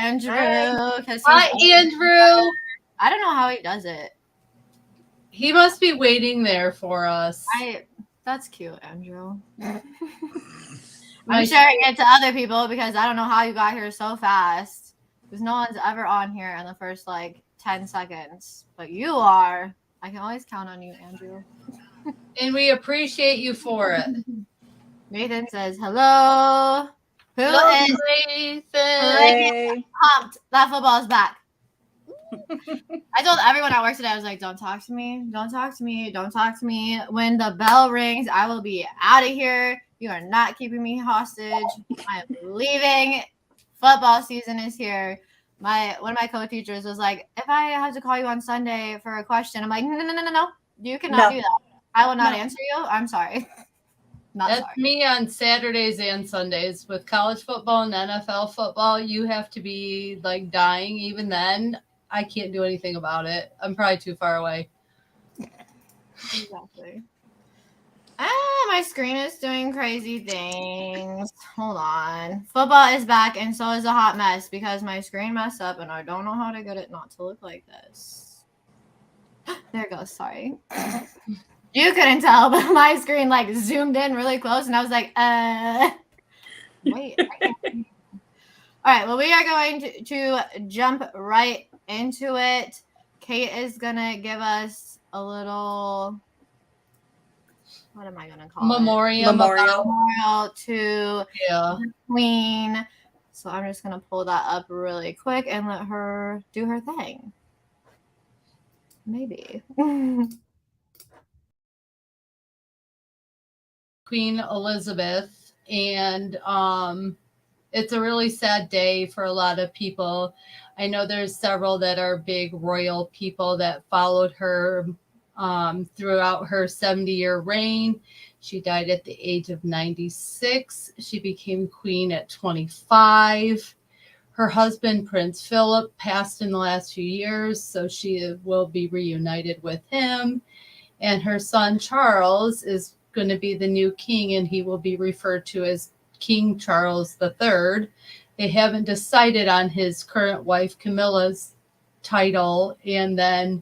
Andrew. Hi, Andrew. I don't know how he does it. He must be waiting there for us. That's cute, Andrew. I'm sharing it to other people because I don't know how you got here so fast. Because no one's ever on here in the first 10 seconds. But you are. I can always count on you, Andrew. And we appreciate you for it. Nathan says, hello. Hello, Nathan. Pumped that football's back. I told everyone at work today, I was like, don't talk to me. Don't talk to me. Don't talk to me. When the bell rings, I will be out of here. You are not keeping me hostage. I am leaving. Football season is here. One of my co-teachers was like, if I have to call you on Sunday for a question, I'm like, no. You cannot do that. I will not answer you. I'm sorry. That's me on Saturdays and Sundays. With college football and NFL football, you have to be dying. Even then, I can't do anything about it. I'm probably too far away. Exactly. My screen is doing crazy things. Hold on. Football is back, and so is a hot mess because my screen messed up, and I don't know how to get it not to look like this. There it goes. Sorry. You couldn't tell, but my screen zoomed in really close, and I was like, wait. All right. Well, we are going to jump right into it. Kate is gonna give us a little. What am I going to call it? Memorial to the Queen. So I'm just going to pull that up really quick and let her do her thing. Maybe. Queen Elizabeth. And it's a really sad day for a lot of people. I know there's several that are big royal people that followed her throughout her 70-year reign. She died at the age of 96. She became queen at 25. Her husband, Prince Philip, passed in the last few years, so she will be reunited with him. And her son, Charles, is going to be the new king, and he will be referred to as King Charles III. They haven't decided on his current wife, Camilla's title, and then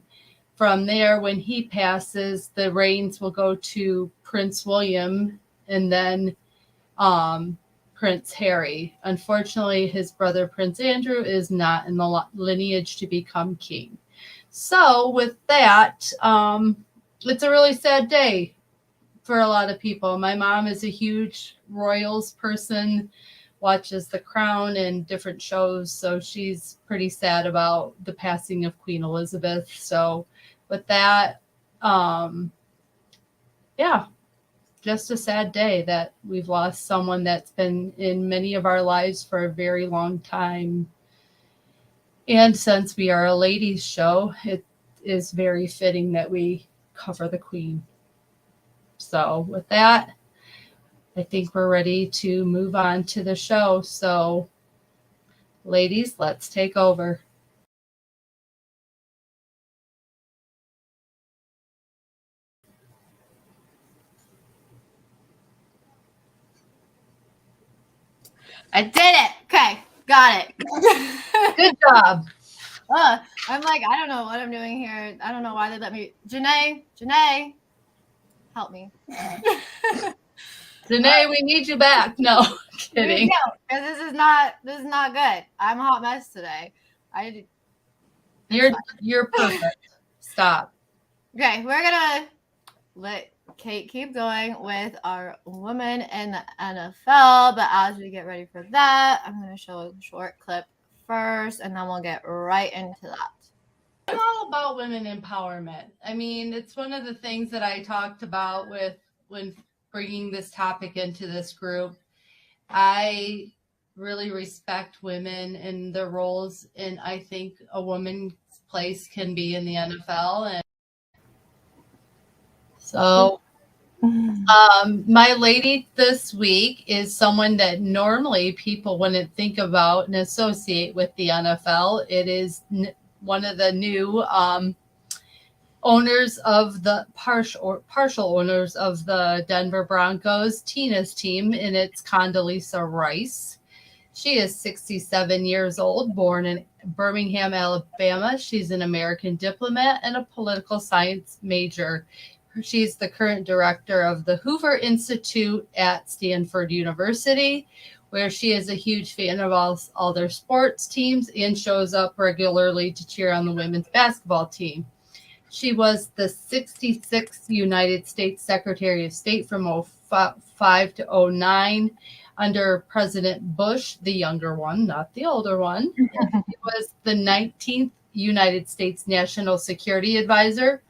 from there, when he passes, the reins will go to Prince William and then Prince Harry. Unfortunately, his brother, Prince Andrew, is not in the lineage to become king. So with that, it's a really sad day for a lot of people. My mom is a huge royals person, watches The Crown and different shows, so she's pretty sad about the passing of Queen Elizabeth. So with that, just a sad day that we've lost someone that's been in many of our lives for a very long time. And since we are a ladies' show, it is very fitting that we cover the Queen. So with that, I think we're ready to move on to the show. So, ladies, let's take over. I did it. Okay, got it. Good job. I'm like, I don't know what I'm doing here. I don't know why they let me. Janae, help me. Janae, we need you back. No, kidding. Because this is not good. I'm a hot mess today. You're perfect. Stop. Okay, we're gonna let Kate keep going with our women in the NFL. But as we get ready for that, I'm gonna show a short clip first, and then we'll get right into that. I'm all about women empowerment. I mean, it's one of the things that I talked about when bringing this topic into this group. I really respect women and their roles, and I think a woman's place can be in the NFL. And so my lady this week is someone that normally people wouldn't think about and associate with the NFL. It is one of the new owners of the partial owners of the Denver Broncos, Tina's team, and it's Condoleezza Rice. She is 67 years old, born in Birmingham, Alabama. She's an American diplomat and a political science major. She's the current director of the Hoover Institute at Stanford University, where she is a huge fan of all their sports teams and shows up regularly to cheer on the women's basketball team. She was the 66th United States Secretary of State from 05 to 09 under President Bush, the younger one, not the older one. And she was the 19th United States National Security Advisor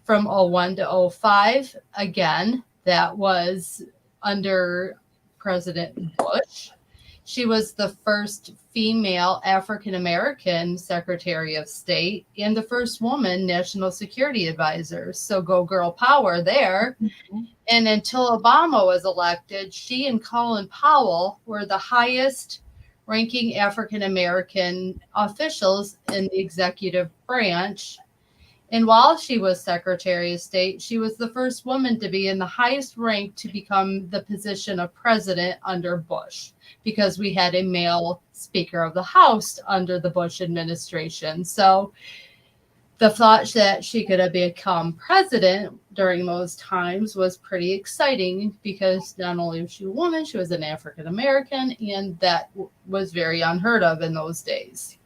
from 01 to 05. Again, that was under President Bush. She was the first female African-American Secretary of State and the first woman National Security Advisor. So go girl power there. Mm-hmm. And until Obama was elected, she and Colin Powell were the highest ranking African-American officials in the executive branch. And while she was Secretary of State, she was the first woman to be in the highest rank to become the position of president under Bush, because we had a male Speaker of the House under the Bush administration. So the thought that she could have become president during those times was pretty exciting, because not only was she a woman, she was an African American, and that was very unheard of in those days.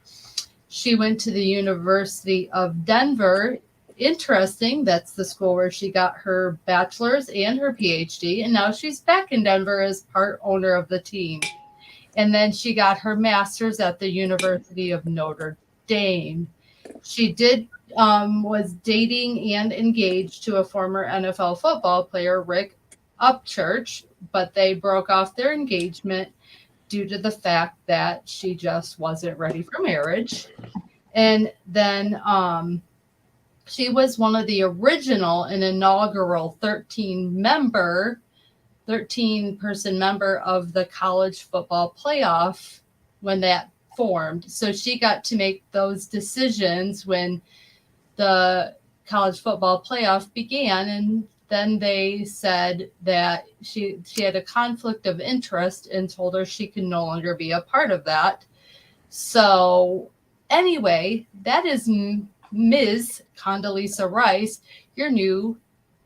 She went to the University of Denver. Interesting, that's the school where she got her bachelor's and her PhD, and now she's back in Denver as part owner of the team. And then she got her master's at the University of Notre Dame. She was dating and engaged to a former NFL football player, Rick Upchurch, but they broke off their engagement due to the fact that she just wasn't ready for marriage. And then she was one of the original and inaugural 13-person member of the college football playoff when that formed. So she got to make those decisions when the college football playoff began, and then they said that she had a conflict of interest and told her she could no longer be a part of that. So anyway, that is Ms. Condoleezza Rice, your new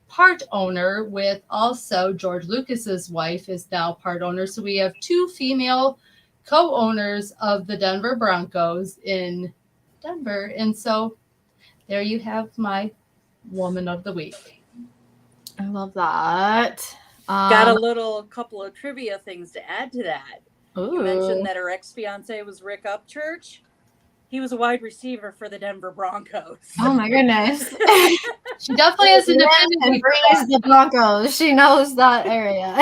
part owner, with also George Lucas's wife is now part owner. So we have two female co-owners of the Denver Broncos in Denver. And so there you have my Woman of the Week. I love that. Got a couple of trivia things to add to that. Ooh. You mentioned that her ex-fiance was Rick Upchurch. He was a wide receiver for the Denver Broncos. Oh my goodness. She definitely has an affinity for the Broncos. She knows that area.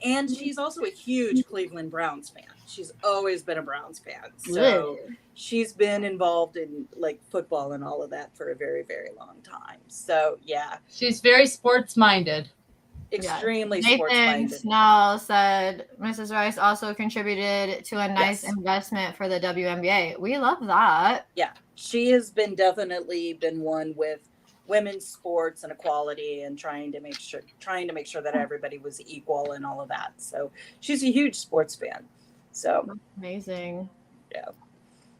And she's also a huge Cleveland Browns fan. She's always been a Browns fan. So she's been involved in like football and all of that for a very, very long time. So yeah. She's very sports minded. Extremely sports minded. Nathan Snell said Mrs. Rice also contributed to a nice investment for the WNBA. We love that. Yeah. She has definitely been one with women's sports and equality and trying to make sure that everybody was equal and all of that. So she's a huge sports fan. So amazing.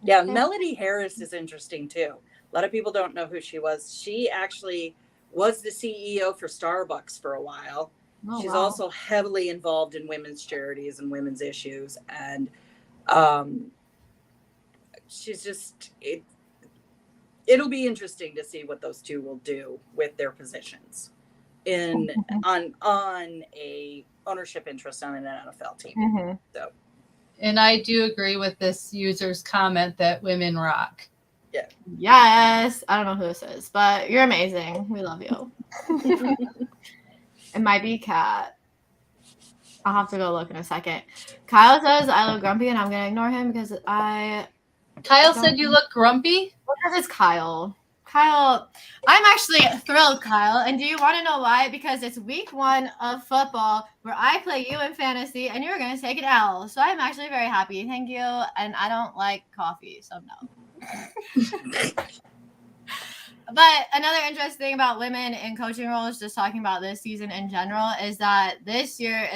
Yeah. Melody Harris is interesting too. A lot of people don't know who she was. She actually was the CEO for Starbucks for a while. Oh, she's also heavily involved in women's charities and women's issues. And she's just, it'll be interesting to see what those two will do with their positions on a ownership interest on an NFL team. Mm-hmm. So, and I do agree with this user's comment that women rock. Yeah. Yes. I don't know who this is, but you're amazing. We love you. It might be Kat. I'll have to go look in a second. Kyle says I look grumpy, and I'm gonna ignore him because Kyle said you look grumpy? Because it's Kyle. Kyle, I'm actually thrilled, Kyle. And do you want to know why? Because it's week 1 of football where I play you in fantasy and you're going to take an L. So I'm actually very happy. Thank you. And I don't like coffee, so no. But another interesting thing about women in coaching roles, just talking about this season in general, is that this year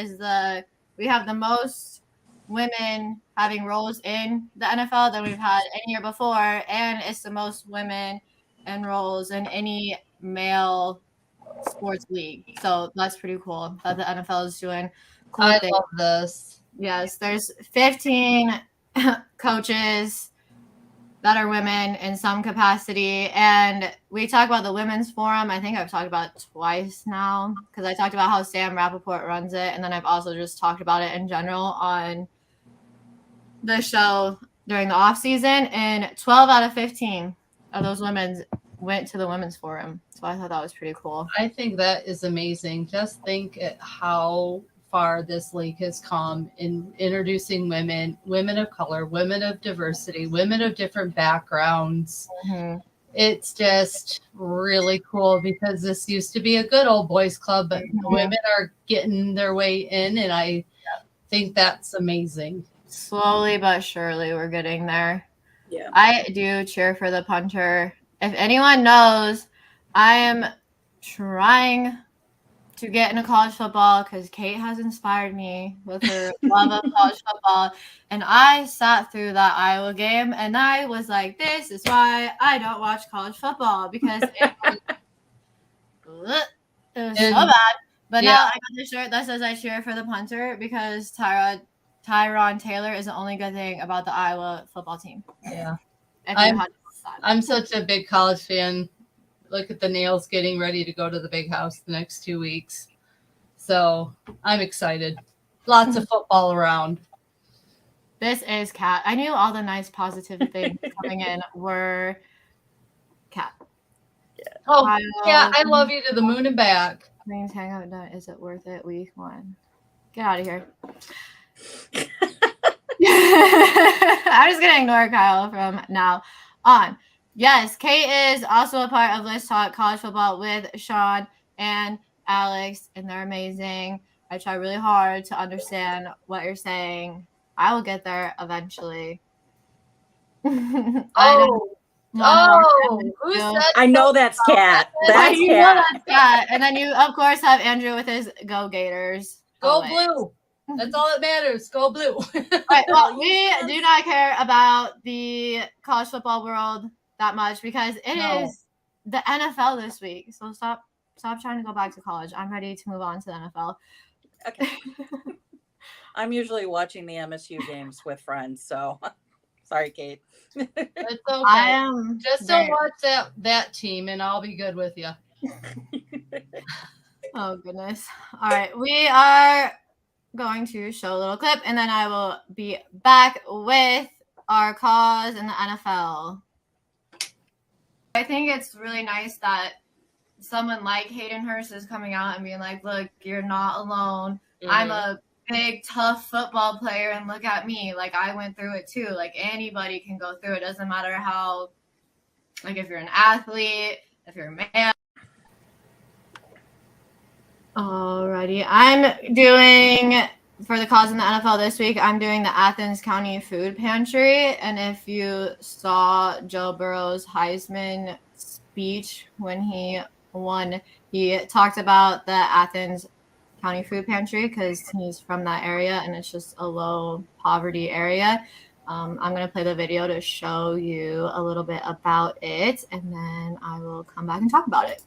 we have the most women having roles in the NFL than we've had any year before, and it's the most women in roles in any male sports league. So that's pretty cool that the NFL is doing cool I things. love this. Yes, there's 15 coaches that are women in some capacity. And we talk about the women's forum. I think I've talked about it twice now because I talked about how Sam Rappaport runs it. And then I've also just talked about it in general on the show during the off season. And 12 out of 15 of those women went to the women's forum. So I thought that was pretty cool. I think that is amazing. Just think at how far this league has come in introducing women of color, women of diversity, women of different backgrounds. Mm-hmm. It's just really cool because this used to be a good old boys club, but women are getting their way in, and I think that's amazing. Slowly but surely we're getting there. Yeah. I do cheer for the punter. If anyone knows, I am trying to get into college football because Kate has inspired me with her love of college football. And I sat through that Iowa game and I was like, this is why I don't watch college football because it was so bad. But now I got the shirt that says I cheer for the punter because Tyron Taylor is the only good thing about the Iowa football team. Yeah. I'm such a big college fan. Look at the Nails getting ready to go to the big house the next 2 weeks. So I'm excited. Lots of football around. This is Kat. I knew all the nice positive things coming in were Kat. Yeah. Oh, yeah, I love you to the moon and back. Queens Hangout done. Is it worth it? Week 1. Get out of here. I'm just going to ignore Kyle from now on. Yes, Kate is also a part of Let's Talk College Football with Sean and Alex, and they're amazing. I try really hard to understand what you're saying. I will get there eventually. Who said I know that's Kat. That's you Kat. know that's Kat. And then you, of course, have Andrew with his Go Gators. Go Blue. That's all that matters. Go Blue. Right, well, we do not care about the college football world that much because it is the NFL this week. So stop trying to go back to college. I'm ready to move on to the NFL. Okay. I'm usually watching the MSU games with friends, so sorry, Kate. It's okay. I am just don't watch that team, and I'll be good with you. Oh goodness! All right, we are going to show a little clip, and then I will be back with our cause in the NFL. I think it's really nice that someone like Hayden Hurst is coming out and being like, look, you're not alone. Mm-hmm. I'm a big, tough football player, and look at me. Like, I went through it too. Like, anybody can go through it. It doesn't matter how, like, if you're an athlete, if you're a man. Alrighty. I'm doing, for the cause in the NFL this week, I'm doing the Athens County Food Pantry. And if you saw Joe Burrow's Heisman speech when he won, he talked about the Athens County Food Pantry because he's from that area and it's just a low poverty area. I'm going to play the video to show you a little bit about it, and then I will come back and talk about it.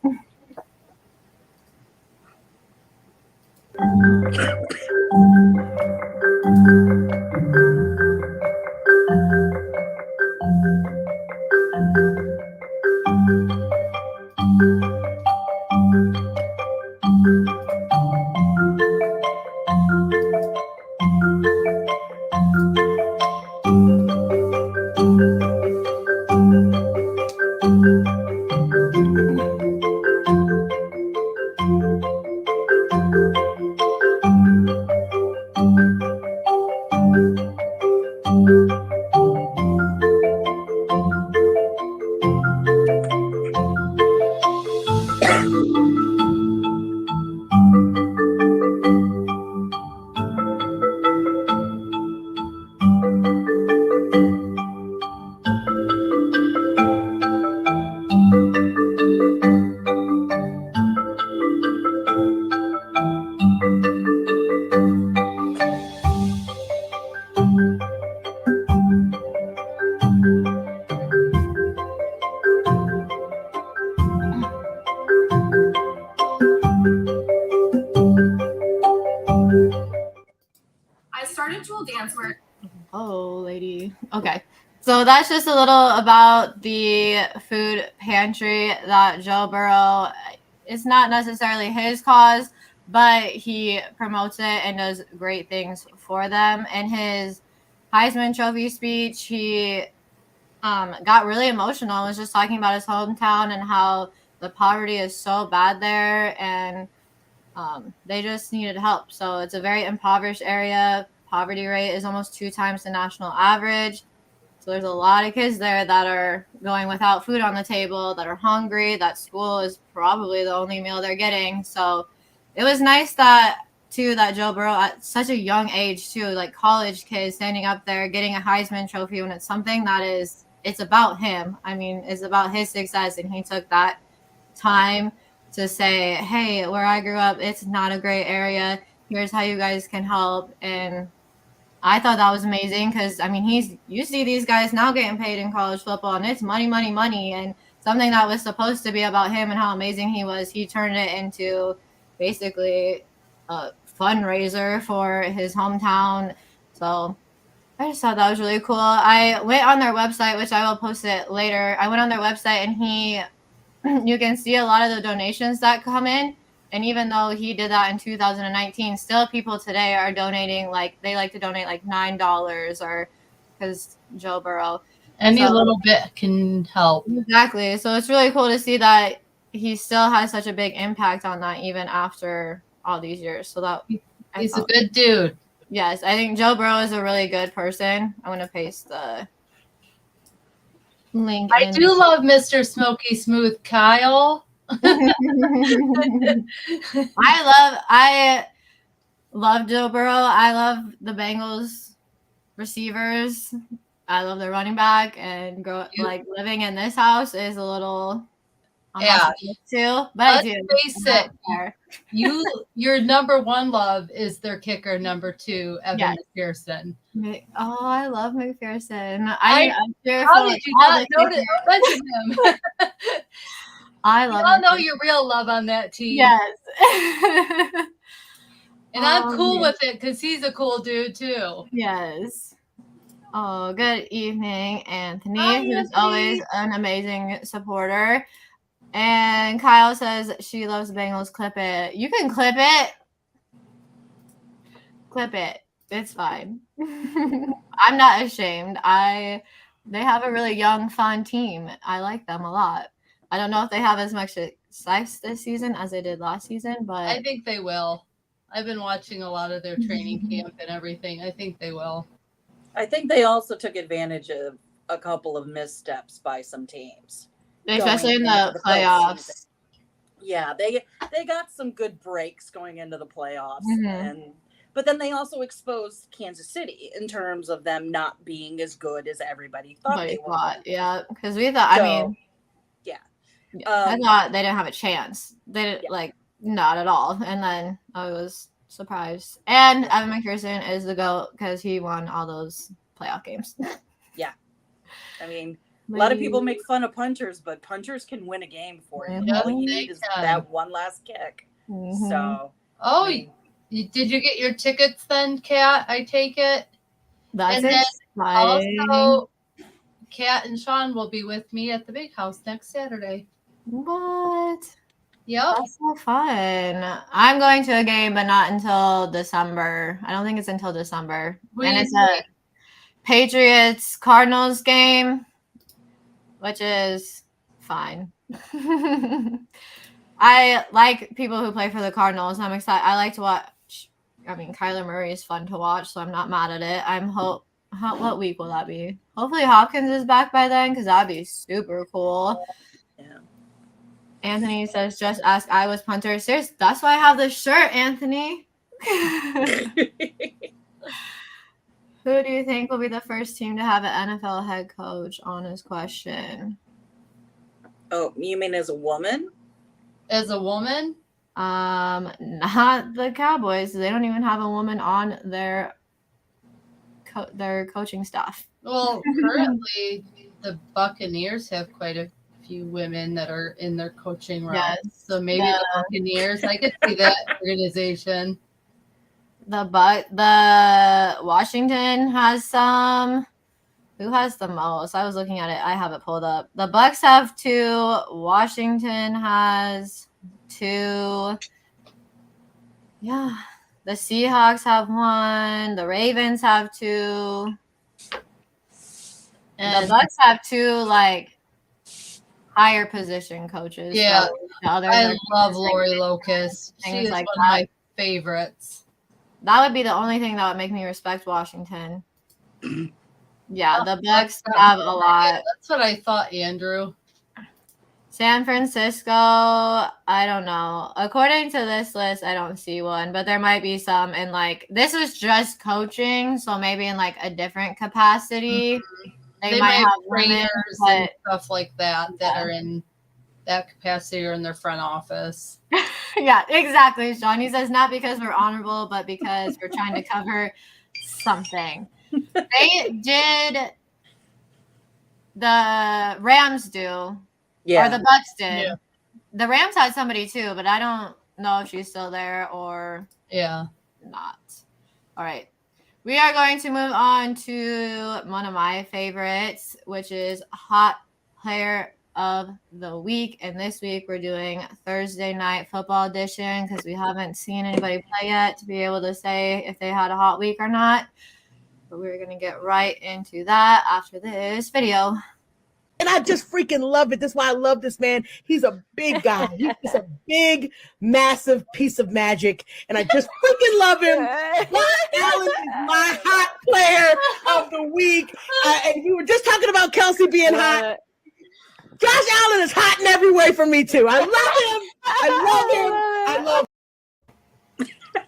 answer. Oh, lady. Okay. So that's just a little about the food pantry that Joe Burrow, it's not necessarily his cause, but he promotes it and does great things for them. In his Heisman Trophy speech, he got really emotional. Was just talking about his hometown and how the poverty is so bad there, and they just needed help. So it's a very impoverished area. Poverty rate is almost 2 times the national average. So there's a lot of kids there that are going without food on the table, that are hungry, that school is probably the only meal they're getting. So it was nice that Joe Burrow at such a young age too, like college kids standing up there getting a Heisman Trophy when it's something that it's about him. I mean, it's about his success, and he took that time to say, hey, where I grew up, it's not a great area. Here's how you guys can help. And I thought that was amazing because, I mean, you see these guys now getting paid in college football, and it's money, money, money. And something that was supposed to be about him and how amazing he was, he turned it into basically a fundraiser for his hometown. So I just thought that was really cool. I went on their website, which I will post it later. I went on their website, and you can see a lot of the donations that come in. And even though he did that in 2019, still people today are donating, like they like to donate like $9 or because Joe Burrow. Any little bit can help. Exactly. So it's really cool to see that he still has such a big impact on that even after all these years. So that he's a good dude. Yes, I think Joe Burrow is a really good person. I'm going to paste the link. I do love Mr. Smoky Smooth Kyle. I love Joe Burrow. I love the Bengals receivers. I love the running back, and living in this house is a little too. But let's face it, your number one love is their kicker, number 2, Evan McPherson. Oh, I love McPherson. How did you not mention him? I love. You all know your real love on that team. Yes. And I'm cool with it because he's a cool dude too. Yes. Oh, good evening, Anthony, Hi, who's always an amazing supporter. And Kyle says she loves Bengals. Clip it. You can clip it. Clip it. It's fine. I'm not ashamed. They have a really young, fun team. I like them a lot. I don't know if they have as much success this season as they did last season, but I think they will. I've been watching a lot of their training camp and everything. I think they will. I think they also took advantage of a couple of missteps by some teams, especially in the playoffs. Yeah, they got some good breaks going into the playoffs, but then they also exposed Kansas City in terms of them not being as good as everybody thought they were. Yeah, because we thought. So, I mean, I thought they didn't have a chance. They didn't not at all. And then I was surprised. And Evan McPherson is the GOAT because he won all those playoff games. Yeah, I mean, a lot of people make fun of punters, but punters can win a game for you. All you need is that one last kick. So, did you get your tickets then, Kat? I take it. That's and exciting. Then also, Kat and Sean will be with me at the Big House next Saturday. What? Yep. That's so fun. I'm going to a game, but not until December. I don't think it's until December. And it's a Patriots-Cardinals game, which is fine. I like people who play for the Cardinals. I'm excited. I like to watch. I mean, Kyler Murray is fun to watch, so I'm not mad at it. What week will that be? Hopefully Hopkins is back by then, because that'd be super cool. Yeah. Anthony says, just ask Iowa's punter. Seriously, that's why I have this shirt, Anthony. Who do you think will be the first team to have an NFL head coach? Honest question. Oh, you mean as a woman? As a woman? Not the Cowboys. They don't even have a woman on their coaching staff. Well, currently the Buccaneers have quite a few women that are in their coaching roles. Yes. So maybe the Buccaneers. I could see that organization. The Washington has some. Who has the most? I was looking at it. I have it pulled up. The Bucks have 2. Washington has 2. Yeah. The Seahawks have 1. The Ravens have 2. And the Bucks have 2 like higher position coaches. Yeah. So the others I love Lori Locust. She is like one of my favorites. That would be the only thing that would make me respect Washington. Yeah, the Bucks have a lot. That's what I thought, Andrew. San Francisco, I don't know. According to this list, I don't see one, but there might be some in like this is just coaching, so maybe in like a different capacity. Mm-hmm. They might have trainers and stuff like that are in that capacity or in their front office. Yeah, exactly, Sean. He says not because we're honorable, but because we're trying to cover something. They did. The Rams do. Yeah. Or the Bucks did. Yeah. The Rams had somebody too, but I don't know if she's still there or not. All right. We are going to move on to one of my favorites, which is Hot Player of the Week. And this week we're doing Thursday Night Football edition because we haven't seen anybody play yet to be able to say if they had a hot week or not. But we're going to get right into that after this video. And I just freaking love it. That's why I love this man. He's a big guy. He's a big, massive piece of magic. And I just freaking love him. Josh Allen is my hot player of the week. And you were just talking about Kelsey being hot. Josh Allen is hot in every way for me, too. I love him. I love him.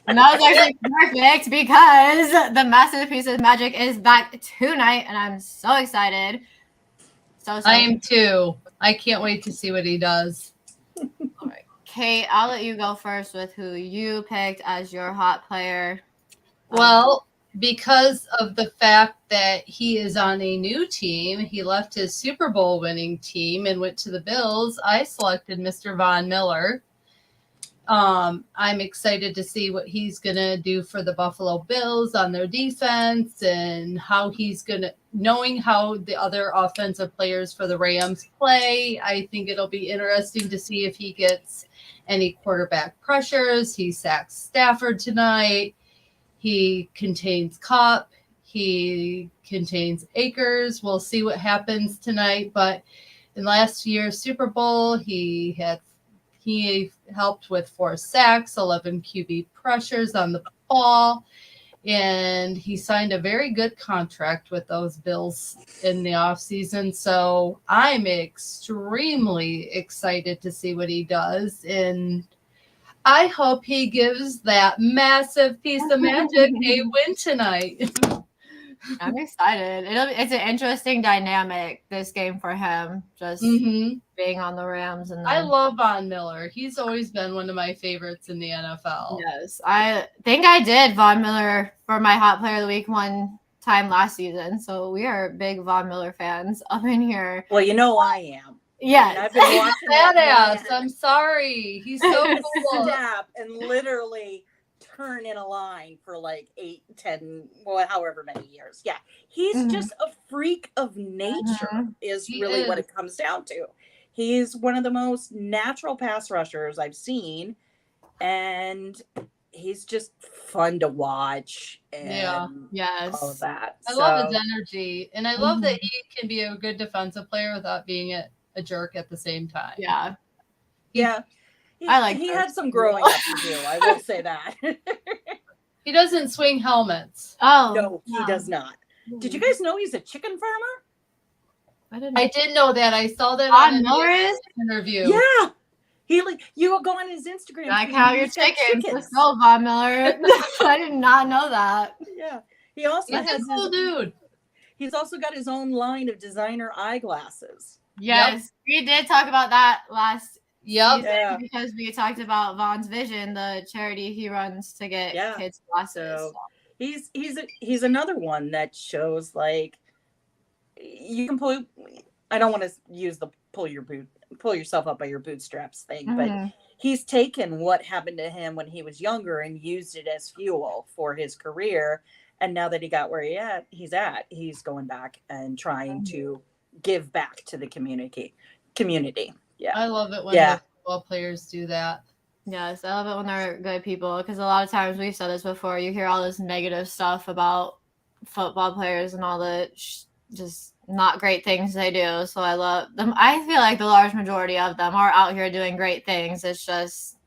And that was actually perfect because the massive piece of magic is back tonight. And I'm so excited. So I am too. I can't wait to see what he does. All right, Kate, I'll let you go first with who you picked as your hot player. Well, because of the fact that he is on a new team, he left his Super Bowl winning team and went to the Bills. I selected Mr. Von Miller. I'm excited to see what he's going to do for the Buffalo Bills on their defense and how he's going to, knowing how the other offensive players for the Rams play. I think it'll be interesting to see if he gets any quarterback pressures. He sacks Stafford tonight. He contains Kupp. He contains Akers. We'll see what happens tonight. But in last year's Super Bowl, he helped with 4 sacks, 11 QB pressures on the ball, and he signed a very good contract with those Bills in the offseason. So I'm extremely excited to see what he does, and I hope he gives that massive piece of magic a win tonight. I'm excited. It's an interesting dynamic, this game for him, just being on the Rams. And I love Von Miller. He's always been one of my favorites in the NFL. Yes, I think I did Von Miller for my hot player of the week one time last season. So we are big Von Miller fans up in here. Well, you know I am. Yes. I've been watching badass. I'm sorry. He's so cool. Step and literally turn in a line for like 8, 10, well, however many years. Yeah. He's just a freak of nature is really what it comes down to. He's one of the most natural pass rushers I've seen. And he's just fun to watch. And all of that. I love his energy. And I love that he can be a good defensive player without being a jerk at the same time. Yeah. He had some growing up to do. I will say that. He doesn't swing helmets. Oh, no, he does not. Did you guys know he's a chicken farmer? I did know that. I saw that on Norris interview. Yeah. You will go on his Instagram. Like how your chickens. Let's go, Von Miller. I did not know that. Yeah. He also has a cool dude. He's also got his own line of designer eyeglasses. Yes. We did talk about that last season because we talked about Von's Vision, the charity he runs to get kids glasses. So he's another one that shows like you can I don't want to use the pull yourself up by your bootstraps thing, but he's taken what happened to him when he was younger and used it as fuel for his career. And now that he got where he's he's going back and trying to give back to the community. Yeah. I love it when the football players do that. Yes, I love it when they're good people, because a lot of times, we've said this before, you hear all this negative stuff about football players and all the just not great things they do. So I love them. I feel like the large majority of them are out here doing great things. It's just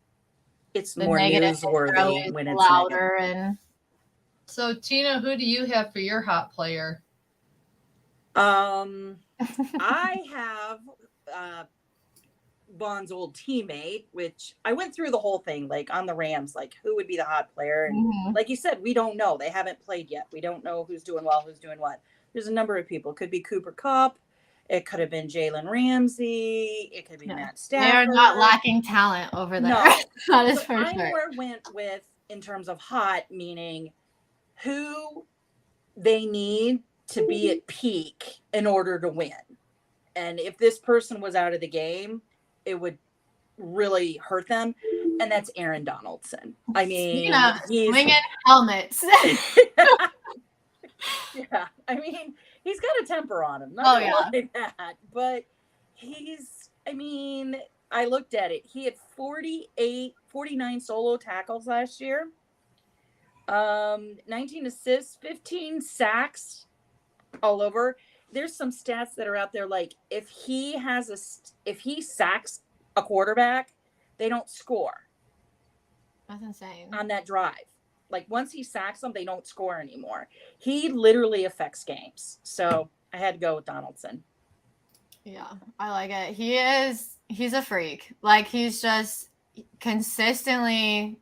it's more newsworthy when it's louder. And so, Tina, who do you have for your hot player? I have Bond's old teammate, which I went through the whole thing, like on the Rams, like who would be the hot player. And like you said, we don't know. They haven't played yet. We don't know who's doing well, who's doing what. There's a number of people. It could be Cooper Kupp. It could have been Jalen Ramsey. It could be Matt Stafford. They're not lacking talent over there. No. That is for sure. I more went with, in terms of hot, meaning who they need to be at peak in order to win. And if this person was out of the game, it would really hurt them. And that's Aaron Donaldson. I mean, he's swinging helmets. Yeah, I mean, he's got a temper on him. Not like that, but I looked at it. He had 49 solo tackles last year. 19 assists, 15 sacks all over. There's some stats that are out there, like if he sacks a quarterback, they don't score. That's insane. On that drive. Like once he sacks them, they don't score anymore. He literally affects games. So I had to go with Donaldson. Yeah, I like it. He's a freak. Like he's just consistently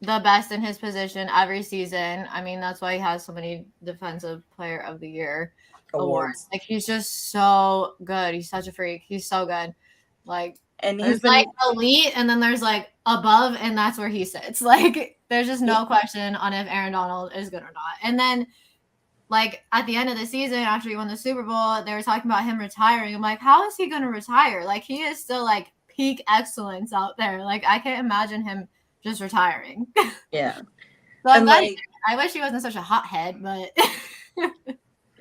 the best in his position every season. I mean, that's why he has so many Defensive Player of the Year awards. Like he's just so good. He's such a freak. He's so good. Like, and he's like elite, and then there's like above, and that's where he sits. Like there's just no question on if Aaron Donald is good or not. And then like at the end of the season, after he won the Super Bowl, they were talking about him retiring. I'm like, how is he going to retire? Like he is still like peak excellence out there. Like I can't imagine him just retiring. Yeah. So I wish he wasn't such a hothead, but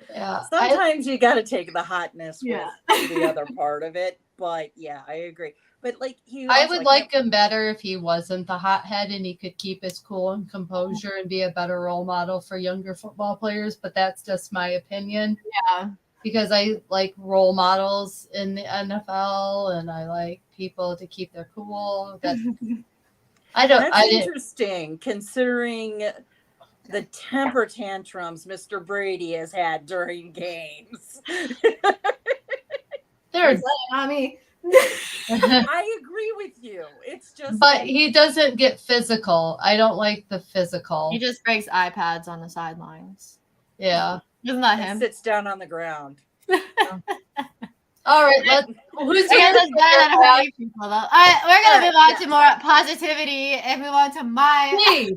yeah. Sometimes you got to take the hotness with the other part of it. But yeah, I agree. But like I would like him better if he wasn't the hothead and he could keep his cool and composure and be a better role model for younger football players. But that's just my opinion. Yeah. Because I like role models in the NFL and I like people to keep their cool. That's interesting considering the temper tantrums Mr. Brady has had during games. I mean, I agree with you. It's just, but he doesn't get physical. I don't like the physical. He just breaks iPads on the sidelines. Yeah, isn't that him? Sits down on the ground. All right, who's better than people though? All right, we're gonna move on to more positivity and move on to my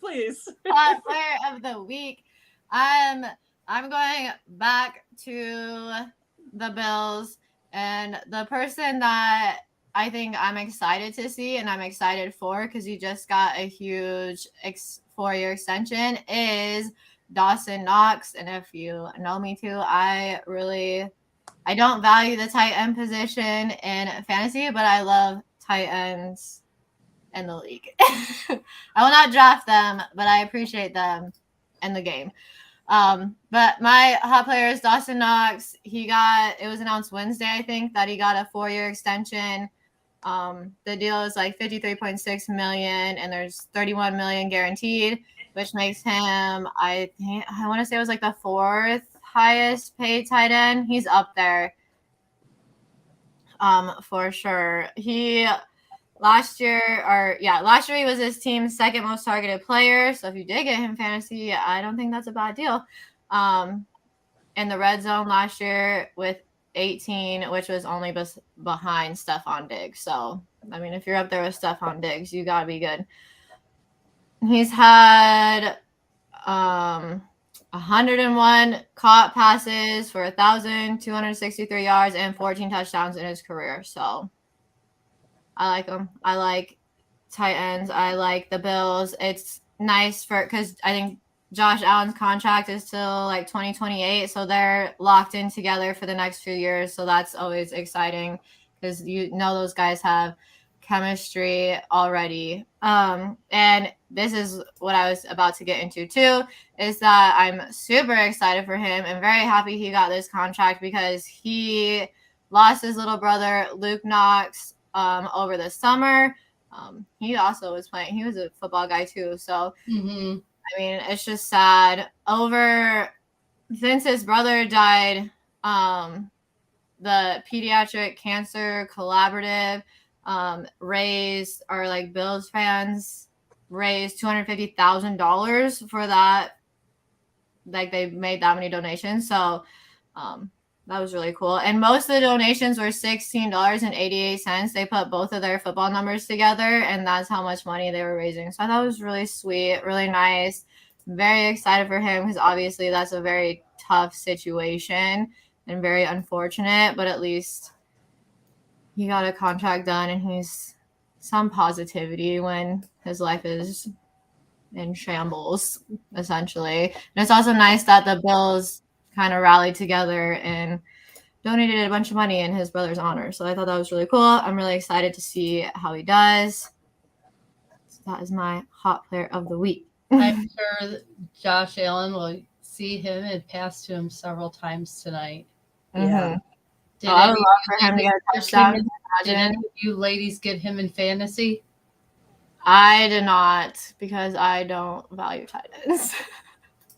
please hot player of the week. I'm going back to the Bills, and the person that I think I'm excited to see and I'm excited for because he just got a huge 4-year extension is Dawson Knox. And if you know me too, I don't value the tight end position in fantasy, but I love tight ends in the league. I will not draft them, but I appreciate them in the game. But my hot player is Dawson Knox. It was announced Wednesday, I think, that he got a 4-year extension. The deal is like $53.6 million, and there's $31 million guaranteed, which makes him, I want to say it was like the 4th highest paid tight end. He's up there, for sure. Last year he was his team's second most targeted player. So if you did get him fantasy, I don't think that's a bad deal. In the red zone last year with 18, which was only behind Stephon Diggs. So, I mean, if you're up there with Stephon Diggs, you got to be good. He's had 101 caught passes for 1,263 yards and 14 touchdowns in his career. So, I like them. I like tight ends. I like the Bills. It's nice because I think Josh Allen's contract is till like 2028, so they're locked in together for the next few years. So that's always exciting because you know those guys have chemistry already. And this is what I was about to get into too, is that I'm super excited for him and very happy he got this contract because he lost his little brother Luke Knox over the summer. He also was playing. He was a football guy too. So I mean, it's just sad. Since his brother died, the Pediatric Cancer Collaborative raised, or like Bills fans raised $250,000 for that. Like they made that many donations. So that was really cool. And most of the donations were $16.88. They put both of their football numbers together, and that's how much money they were raising. So I thought it was really sweet, really nice. Very excited for him because obviously that's a very tough situation and very unfortunate, but at least he got a contract done and he's some positivity when his life is in shambles, essentially. And it's also nice that the Bills kind of rallied together and donated a bunch of money in his brother's honor. So I thought that was really cool. I'm really excited to see how he does. So that is my hot player of the week. I'm sure Josh Allen will see him and pass to him several times tonight. Yeah. Did I would love for him to get a touchdown. Did any of you ladies get him in fantasy? I did not, because I don't value tight ends.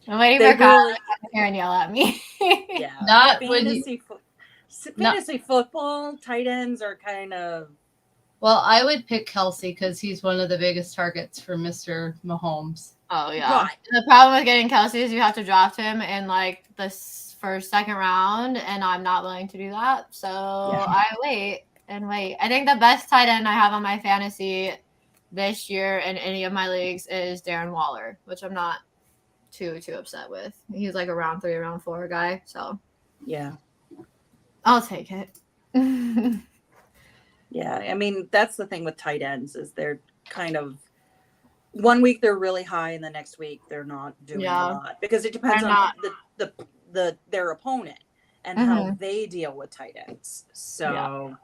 I'm waiting for Kyle to come here and yell at me. Yeah. Not fantasy football, tight ends are kind of. Well, I would pick Kelsey because he's one of the biggest targets for Mr. Mahomes. Oh, yeah. Right. The problem with getting Kelsey is you have to draft him in like the first, second round, and I'm not willing to do that. So I wait and wait. I think the best tight end I have on my fantasy this year in any of my leagues is Darren Waller, which I'm not too upset with. He's like a round 3, round 4 guy. So yeah, I'll take it. Yeah, I mean, that's the thing with tight ends is they're kind of one week they're really high and the next week they're not doing a lot because it depends on their opponent and how they deal with tight ends. So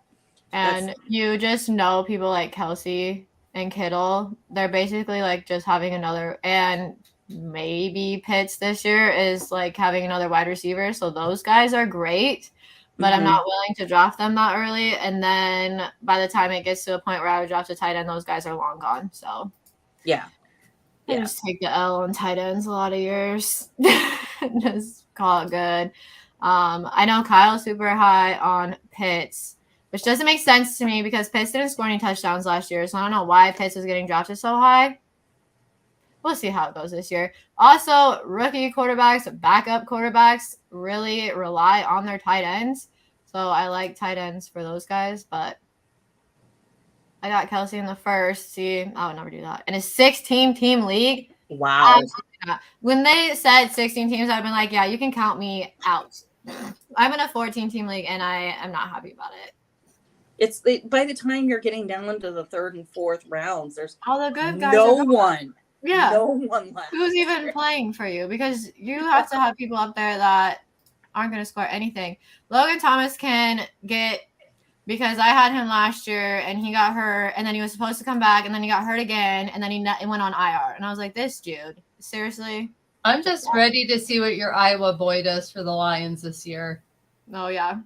and you just know people like Kelsey and Kittle, they're basically like just having another, and maybe Pitts this year is like having another wide receiver. So those guys are great. But I'm not willing to draft them that early. And then by the time it gets to a point where I would draft a tight end, those guys are long gone. So I just take the L on tight ends a lot of years. Just call it good. I know Kyle's super high on Pitts, which doesn't make sense to me because Pitts didn't score any touchdowns last year. So I don't know why Pitts is getting drafted so high. We'll see how it goes this year. Also, rookie quarterbacks, backup quarterbacks really rely on their tight ends. So I like tight ends for those guys, but I got Kelsey in the first. See, I would never do that. In a 16-team league? Wow. When they said 16 teams, I'd been like, yeah, you can count me out. I'm in a 14-team league, and I am not happy about it. It's by the time you're getting down into the 3rd and 4th rounds, there's all the good guys. No one left. Who's even playing for you? Because you have to have people up there that aren't going to score anything. Logan Thomas can get, because I had him last year and he got hurt and then he was supposed to come back and then he got hurt again and then he went on IR. And I was like, this dude, seriously? I'm just ready to see what your Iowa boy does for the Lions this year. Oh, yeah.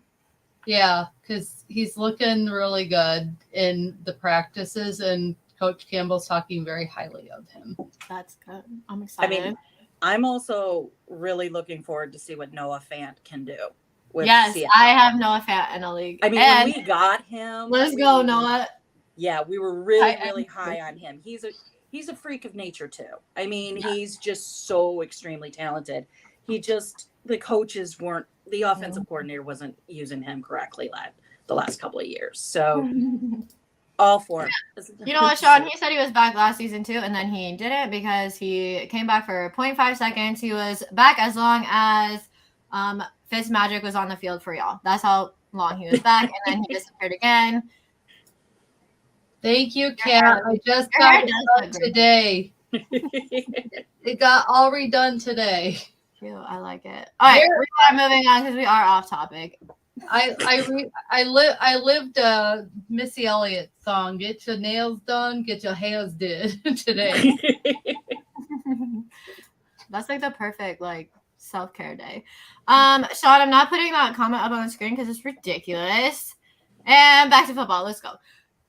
Yeah, because he's looking really good in the practices and Coach Campbell's talking very highly of him. That's good. I'm excited. I mean, I'm also really looking forward to see what Noah Fant can do. Yes, Seattle. I have Noah Fant in a league. I mean, when we got him. Let's go, Noah. Yeah, we were really high on him. He's a freak of nature too. I mean, he's just so extremely talented. The offensive coordinator wasn't using him correctly the last couple of years. So all for him. You know what, Sean? He said he was back last season too, and then he didn't because he came back for 0.5 seconds. He was back as long as Fitzmagic was on the field for y'all. That's how long he was back, and then he disappeared again. Thank you, Kat. I just Your got hair it does done look great. today. It got all redone today. Cute. I like it. All right, we are moving on because we are off topic. I lived Missy Elliott song. Get your nails done, get your hairs did today. That's like the perfect like self-care day. Sean, I'm not putting that comment up on the screen because it's ridiculous. And back to football. Let's go.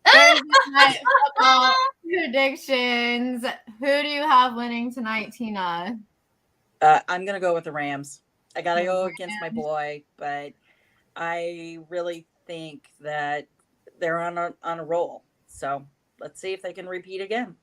Thursday night football predictions. Who do you have winning tonight, Tina? I'm gonna go with the Rams. I gotta go against my boy, but I really think that they're on a roll. So let's see if they can repeat again.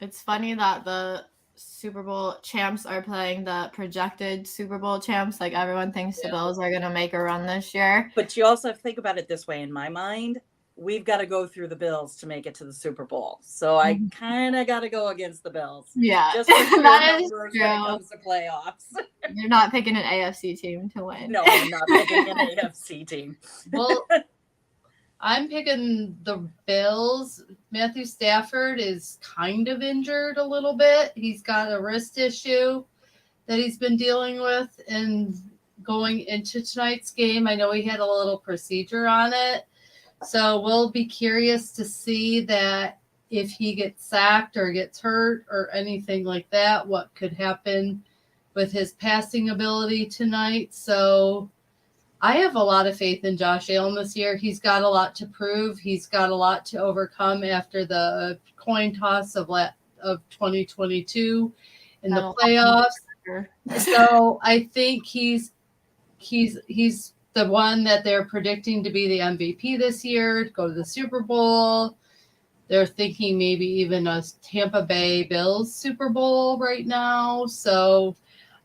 It's funny that the Super Bowl champs are playing the projected Super Bowl champs. Like everyone thinks the Bills are gonna make a run this year. But you also have to think about it this way. In my mind, we've got to go through the Bills to make it to the Super Bowl. So I kind of got to go against the Bills. Yeah, just for that is numbers true. when it comes to playoffs. You're not picking an AFC team to win. No, I'm not picking an AFC team. Well, I'm picking the Bills. Matthew Stafford is kind of injured a little bit. He's got a wrist issue that he's been dealing with and going into tonight's game. I know he had a little procedure on it. So we'll be curious to see that if he gets sacked or gets hurt or anything like that, what could happen with his passing ability tonight. So I have a lot of faith in Josh Allen this year. He's got a lot to prove. He's got a lot to overcome after the coin toss of 2022 in the playoffs. So I think he's the one that they're predicting to be the MVP this year, to go to the Super Bowl. They're thinking maybe even a Tampa Bay Bills Super Bowl right now. So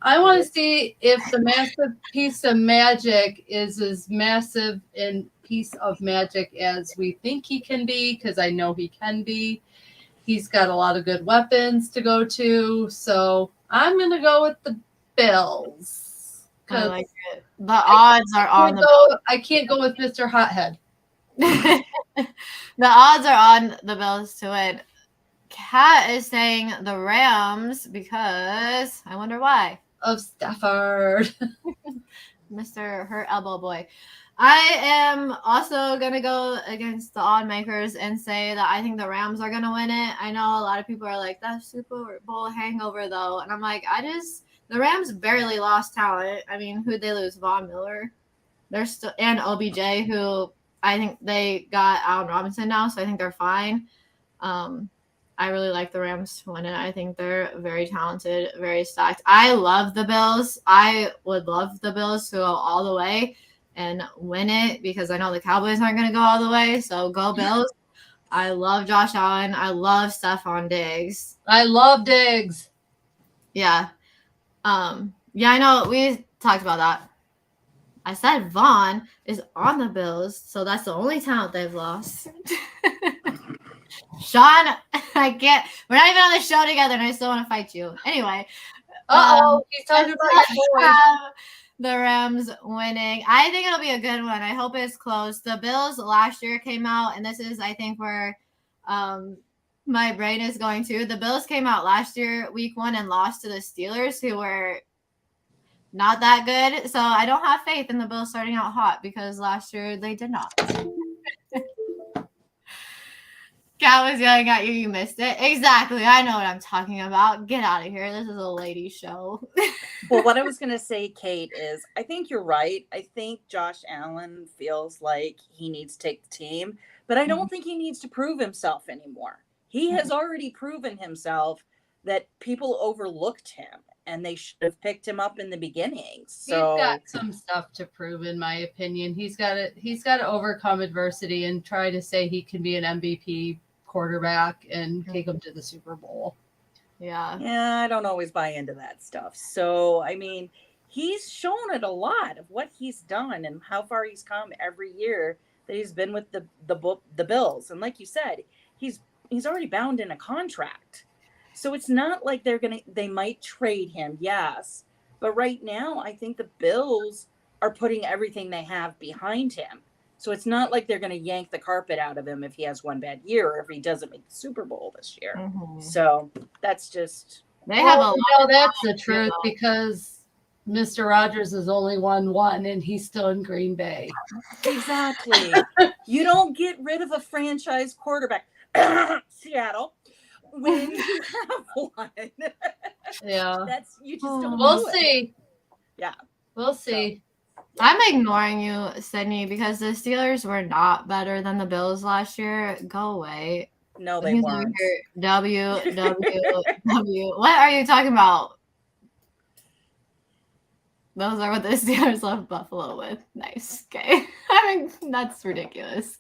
I want to see if the massive piece of magic is as massive and piece of magic as we think he can be, because I know he can be. He's got a lot of good weapons to go to. So I'm going to go with the Bills. I like it. The odds are on I can't go with Mr. Hothead. The odds are on the Bills to win. Kat is saying the Rams because I wonder why. Of Stafford. Mr. Her Elbow Boy. I am also going to go against the odd makers and say that I think the Rams are going to win it. I know a lot of people are like, that's Super Bowl hangover, though. And I'm like, the Rams barely lost talent. I mean, who'd they lose? Von Miller? They're still, and OBJ, who I think they got Allen Robinson now, so I think they're fine. I really like the Rams to win it. I think they're very talented, very stacked. I love the Bills. I would love the Bills to go all the way and win it because I know the Cowboys aren't going to go all the way. So go Bills. I love Josh Allen. I love Stephon Diggs. I love Diggs. Yeah. Yeah, I know. We talked about that. I said Vaughn is on the Bills, so that's the only talent they've lost. Sean, I can't. We're not even on the show together, and I still want to fight you. Anyway. He's talking about his boys. The Rams winning. I think it'll be a good one. I hope it's close. The Bills last year came out, and this is, I think, where my brain is going to. The Bills came out last year, week 1, and lost to the Steelers, who were not that good. So I don't have faith in the Bills starting out hot because last year they did not. Kat was yelling at you. You missed it. Exactly. I know what I'm talking about. Get out of here. This is a ladies' show. Well, what I was going to say, Kate, is I think you're right. I think Josh Allen feels like he needs to take the team, but I don't think he needs to prove himself anymore. He has already proven himself that people overlooked him and they should have picked him up in the beginning. So he's got some stuff to prove, in my opinion. He's got to overcome adversity and try to say he can be an MVP quarterback and take them to the Super Bowl. Yeah, I don't always buy into that stuff. So, I mean, he's shown it a lot of what he's done and how far he's come every year that he's been with the Bills. And like you said, he's already bound in a contract. So it's not like they might trade him. Yes. But right now, I think the Bills are putting everything they have behind him. So it's not like they're going to yank the carpet out of him if he has one bad year or if he doesn't make the Super Bowl this year. Mm-hmm. So that's just. They have a lot. No, that's the truth because Mr. Rogers has only won one and he's still in Green Bay. Exactly. You don't get rid of a franchise quarterback, Seattle, when you have one. Yeah. You just don't. We'll see. Yeah. We'll see. I'm ignoring you, Sydney, because the Steelers were not better than the Bills last year. Go away. No, they weren't. W. What are you talking about? Those are what the Steelers left Buffalo with. Nice. Okay. I mean, that's ridiculous.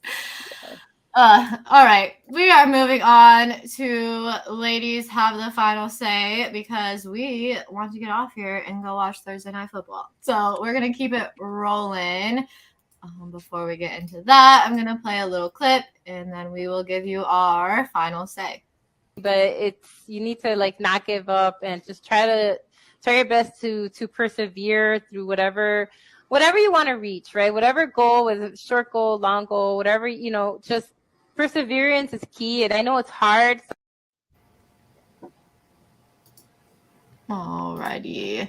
All right. We are moving on to ladies have the final say because we want to get off here and go watch Thursday Night Football. So we're going to keep it rolling. Before we get into that, I'm going to play a little clip and then we will give you our final say. But you need to like not give up and just try your best to persevere through whatever you want to reach, right? Whatever goal, whether it's short goal, long goal, whatever, just perseverance is key. And I know it's hard. Alrighty.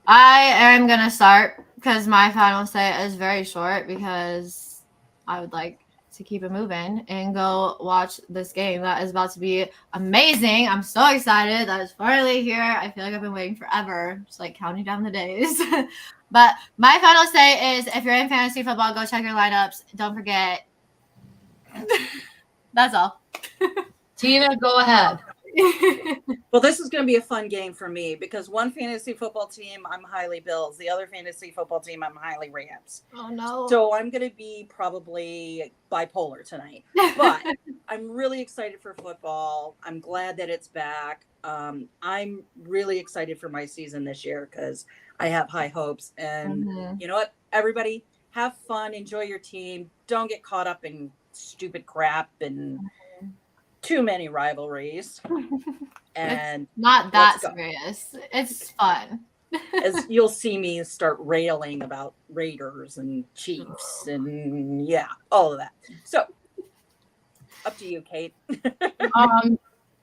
I am going to start because my final say is very short because I would like to keep it moving and go watch this game that is about to be amazing. I'm so excited that it's finally here. I feel like I've been waiting forever, just like counting down the days. But my final say is if you're in fantasy football, go check your lineups. Don't forget. That's all. Tina, go ahead. Well, this is going to be a fun game for me because one fantasy football team, I'm highly Bills. The other fantasy football team, I'm highly Rams. Oh, no. So I'm going to be probably bipolar tonight. But I'm really excited for football. I'm glad that it's back. I'm really excited for my season this year because I have high hopes. And you know what? Everybody, have fun. Enjoy your team. Don't get caught up in stupid crap and too many rivalries. And it's not that serious. It's fun. As you'll see me start railing about Raiders and Chiefs and all of that. So up to you, Kate.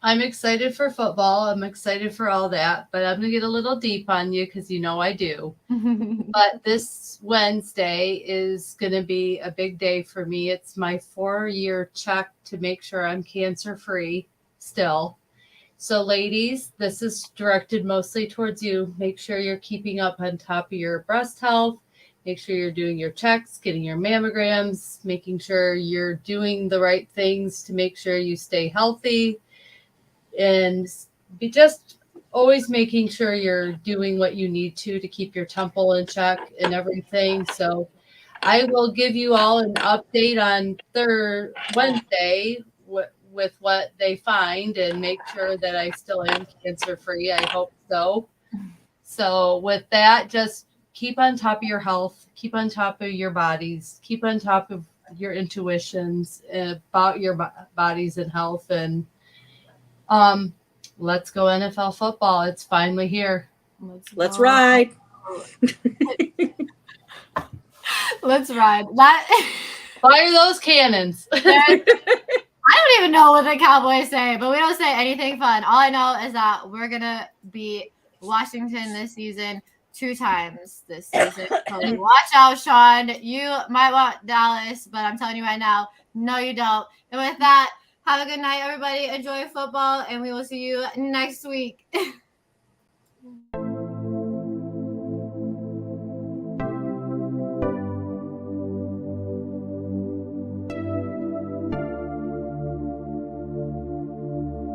I'm excited for football. I'm excited for all that, but I'm going to get a little deep on you because I do. But this Wednesday is going to be a big day for me. It's my 4-year check to make sure I'm cancer-free still. So ladies, this is directed mostly towards you. Make sure you're keeping up on top of your breast health. Make sure you're doing your checks, getting your mammograms, making sure you're doing the right things to make sure you stay healthy. And be just always making sure you're doing what you need to keep your temple in check and everything. So I will give you all an update on Wednesday with what they find and make sure that I still am cancer free. I hope so. So with that, just keep on top of your health, keep on top of your bodies, keep on top of your intuitions about your bodies and health. And let's go NFL football. It's finally here. Let's ride. Let's ride. Fire those cannons. I don't even know what the Cowboys say, but we don't say anything fun. All I know is that we're going to beat Washington this season 2 times this season. So watch out, Sean. You might want Dallas, but I'm telling you right now, no, you don't. And with that, have a good night, everybody. Enjoy football, and we will see you next week.